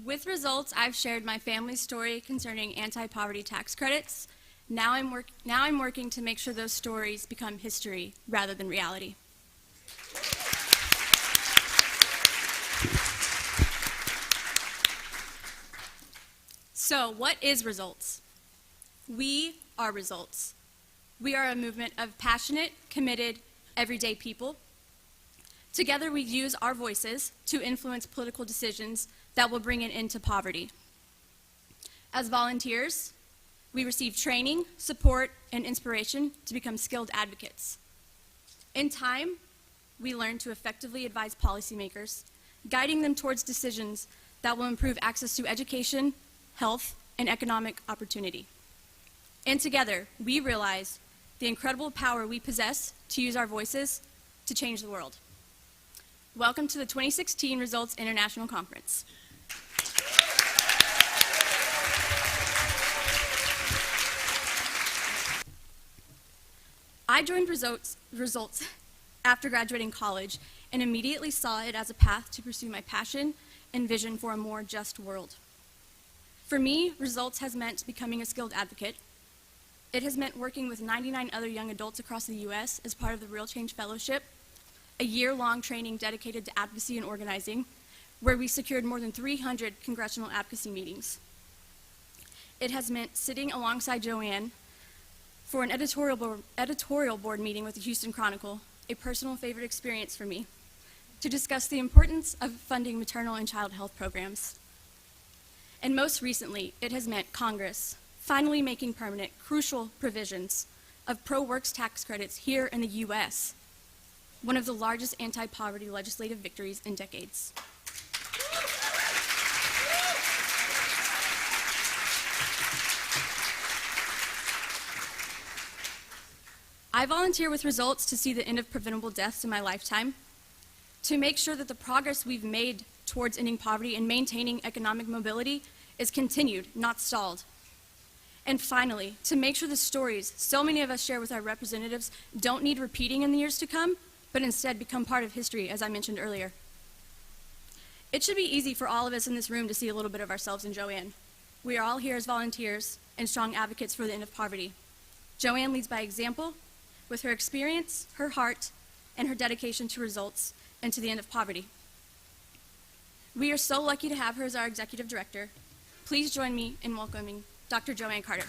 With results, I've shared my family's story concerning anti-poverty tax credits. Now I'm working to make sure those stories become history rather than reality. So, what is Results? We are Results. We are a movement of passionate, committed, everyday people. Together, we use our voices to influence political decisions that will bring an end to poverty. As volunteers, we receive training, support, and inspiration to become skilled advocates. In time, we learn to effectively advise policymakers, guiding them towards decisions that will improve access to education, health, and economic opportunity. And together, we realize the incredible power we possess to use our voices to change the world. Welcome to the 2016 Results International Conference. I joined Results after graduating college and immediately saw it as a path to pursue my passion and vision for a more just world. For me, Results has meant becoming a skilled advocate. It has meant working with 99 other young adults across the U.S. as part of the Real Change Fellowship, a year-long training dedicated to advocacy and organizing, where we secured more than 300 congressional advocacy meetings. It has meant sitting alongside Joanne for an editorial board meeting with the Houston Chronicle, a personal favorite experience for me, to discuss the importance of funding maternal and child health programs. And most recently, it has meant Congress finally making permanent crucial provisions of pro-works tax credits here in the U.S., one of the largest anti-poverty legislative victories in decades. I volunteer with Results to see the end of preventable deaths in my lifetime, to make sure that the progress we've made towards ending poverty and maintaining economic mobility is continued, not stalled. And finally, to make sure the stories so many of us share with our representatives don't need repeating in the years to come, but instead become part of history, as I mentioned earlier. It should be easy for all of us in this room to see a little bit of ourselves in Joanne. We are all here as volunteers and strong advocates for the end of poverty. Joanne leads by example with her experience, her heart, and her dedication to results and to the end of poverty. We are so lucky to have her as our executive director. Please join me in welcoming Dr. Joanne Carter.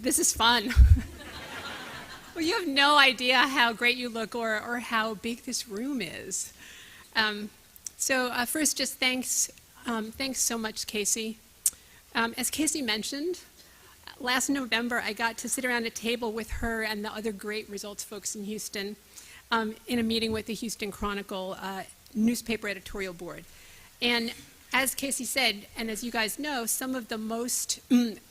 This is fun. Well, you have no idea how great you look or how big this room is. First, just thanks so much, Cacie. As Cacie mentioned, last November I got to sit around a table with her and the other great results folks in Houston in a meeting with the Houston Chronicle newspaper editorial board. And as Cacie said, and as you guys know, some of the most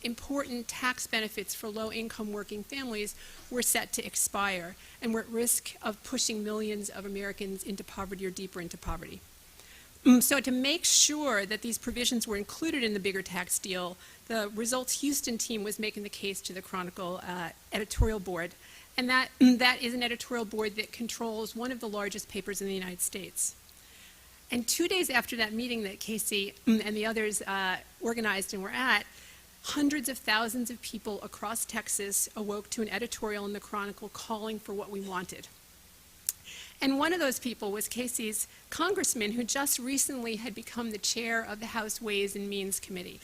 important tax benefits for low-income working families were set to expire and were at risk of pushing millions of Americans into poverty or deeper into poverty. So to make sure that these provisions were included in the bigger tax deal, the Results Houston team was making the case to the Chronicle editorial board, and that is an editorial board that controls one of the largest papers in the United States. And 2 days after that meeting that Cacie and the others organized and were at, hundreds of thousands of people across Texas awoke to an editorial in the Chronicle calling for what we wanted. And one of those people was Cacie's congressman, who just recently had become the chair of the House Ways and Means Committee.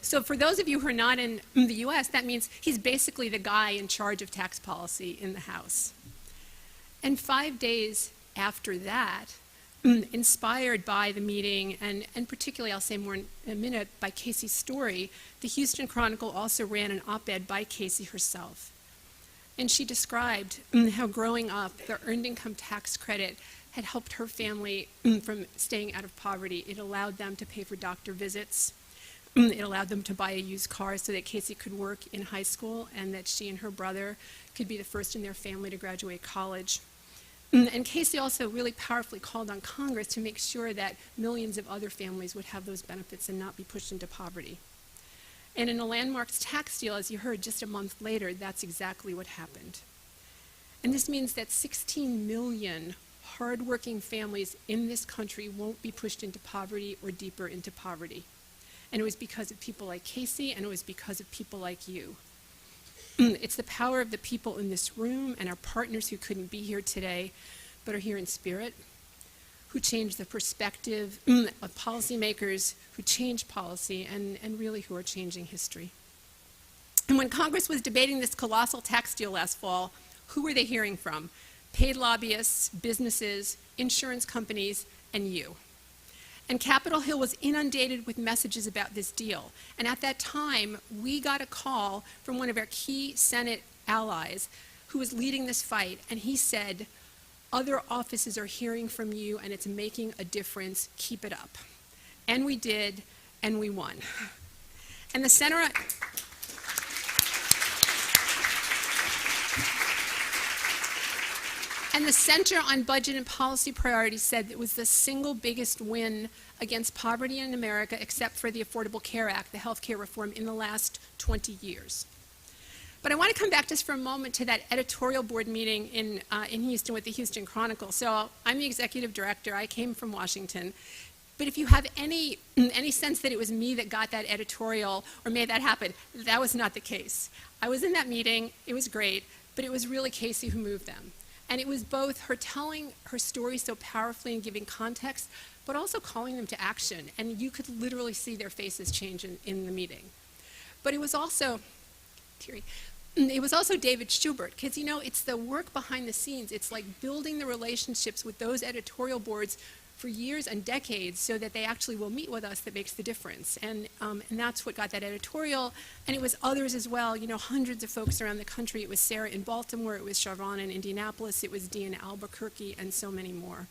So for those of you who are not in the U.S., that means he's basically the guy in charge of tax policy in the House. And 5 days after that, inspired by the meeting, and particularly, I'll say more in a minute, by Cacie's story, the Houston Chronicle also ran an op-ed by Cacie herself. And she described how growing up, the earned income tax credit had helped her family from staying out of poverty. It allowed them to pay for doctor visits. It allowed them to buy a used car so that Cacie could work in high school and that she and her brother could be the first in their family to graduate college. And Cacie also really powerfully called on Congress to make sure that millions of other families would have those benefits and not be pushed into poverty. And in a landmark tax deal, as you heard just a month later, that's exactly what happened. And this means that 16 million hardworking families in this country won't be pushed into poverty or deeper into poverty. And it was because of people like Cacie, and it was because of people like you. It's the power of the people in this room and our partners who couldn't be here today, but are here in spirit, who change the perspective of policymakers, who change policy, and really who are changing history. And when Congress was debating this colossal tax deal last fall, who were they hearing from? Paid lobbyists, businesses, insurance companies, and you. And Capitol Hill was inundated with messages about this deal. And at that time, we got a call from one of our key Senate allies who was leading this fight, and he said, "Other offices are hearing from you, and it's making a difference. Keep it up." And we did, and we won. And the Center on Budget and Policy Priorities said it was the single biggest win against poverty in America, except for the Affordable Care Act, the health care reform, in the last 20 years. But I want to come back just for a moment to that editorial board meeting in Houston with the Houston Chronicle. So I'm the executive director. I came from Washington. But if you have any sense that it was me that got that editorial or made that happen, that was not the case. I was in that meeting. It was great. But it was really Cacie who moved them. And it was both her telling her story so powerfully and giving context, but also calling them to action. And you could literally see their faces change in the meeting. But it was also, it was also David Schubert, because you know, it's the work behind the scenes. It's like building the relationships with those editorial boards for years and decades so that they actually will meet with us that makes the difference. And that's what got that editorial. And it was others as well, you know, hundreds of folks around the country. It was Sarah in Baltimore, it was Charvon in Indianapolis, it was Dee in Albuquerque, and so many more.